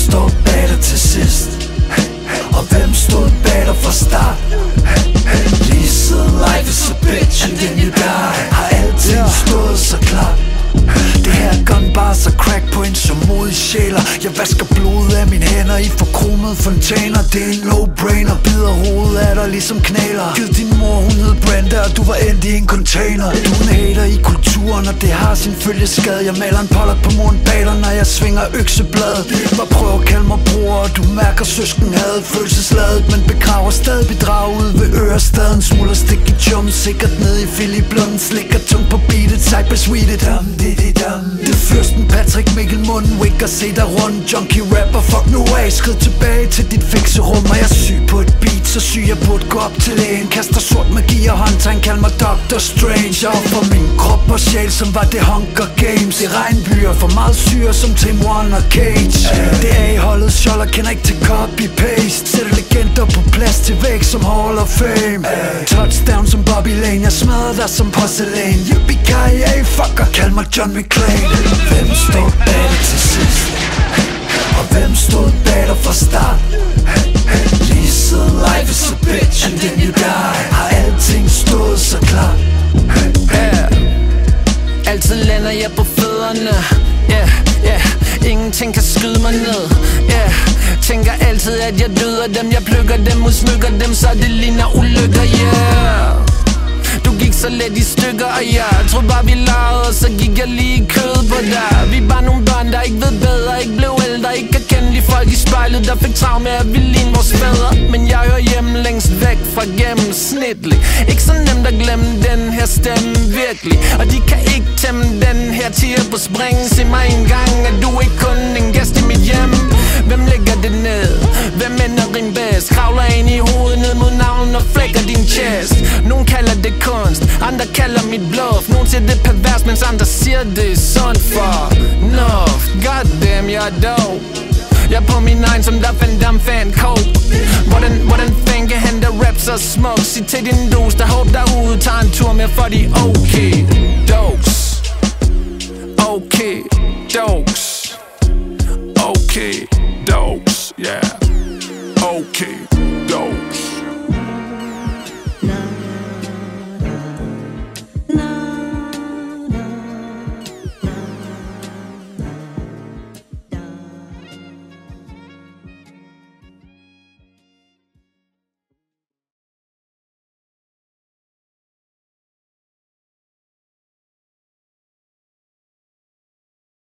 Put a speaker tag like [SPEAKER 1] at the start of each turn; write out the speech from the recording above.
[SPEAKER 1] står bag dig til sidst? Og hvem stod bag dig fra start? Lige siden life is a bitch and then you die, har alting stået så klart. Det her gun bars og crack på en så modig sjæler. Jeg vasker blodet af mine hænder i forkromede fontæner. Det er en no-brainer, bider hovedet af dig ligesom knæler. Giv din mor, hun hed Brenda, og du var endt i en container. Du er en hater i kulturen, og det har sin følgeskade. Jeg maler en pollert på muren bag dig, når jeg svinger øksebladet. Bare prøv at kalde mig bror, og du mærker søsken havde følelsesladet, men begraver stadig bedrag ud ved Ørestaden. Smuldrer stik i chum, sikkert ned i Philly Blunden. Slikker tungt på beatet, cybersweetet. Det er fyrsten Patrick Mikkel munden, wicker, se dig rundt. Junkie rapper, fuck nu af, skrid tilbage til dit fikserum. Og jeg er syg på et beat, så syg jeg burde gå op til lægen. Kaster sort magi og håndtegn, kald mig Dr. Strange. Jeg offer min krop og sjæl, som var det Hunger Games. Det er regnbyer, for meget syre som Tim One og Cage. Det er i holdet skjold og kender ikke til copy-paste. Sætter legender på plads til væk som Hall of Fame. Touchdown som Bobby Lane, jeg smadrer dig som porcelæn. Yippie-ki-yay, fucker, kald mig John McClane. Hvem stod bag dig til sidst? Og hvem stod bag dig fra start? Lige siden life is a bitch and then you die, har alting stået så klart.
[SPEAKER 2] Altid lander jeg på fødderne. Ingenting kan skyde mig ned. Tænker altid at jeg døder dem. Jeg plukker dem, udsmykker dem, så det ligner ulykker. Du gik så let i stykker, og jeg troede bare vi legede, og så gik jeg lige i kød på dig. Vi er bare nogle børn, der ikke ved bedre, ikke blev ældre, ikke kan kende de folk i spejlet, der fik travlt med at vi ligne vores fædre. Men jeg hører hjemme længst væk fra gennemsnitlig. Ikke så nemt at glemme den her stemme, virkelig. Og de kan ikke tæmme den her tiger på spring. Se mig en gang, at du ikke kun en gæst i mit hjem. Hvem lægger det ned? Hvem ender rim bedst? Kravler ind i hovedet ned mod navlen og flækker din chest. Nogen kalder det kunst, andre kalder mit bluff. Nogen siger det pervers, mens andre siger det er sundt for nuff. Goddamn, jeg er dope. Jeg er på min egen som der fandt dem fan cope. Hvordan fanden kan han der rap så smuk? Sig til din dos, der håb derude, tager en tur med for de okay dokes. Okay dokes. Okay dokes, yeah. Okay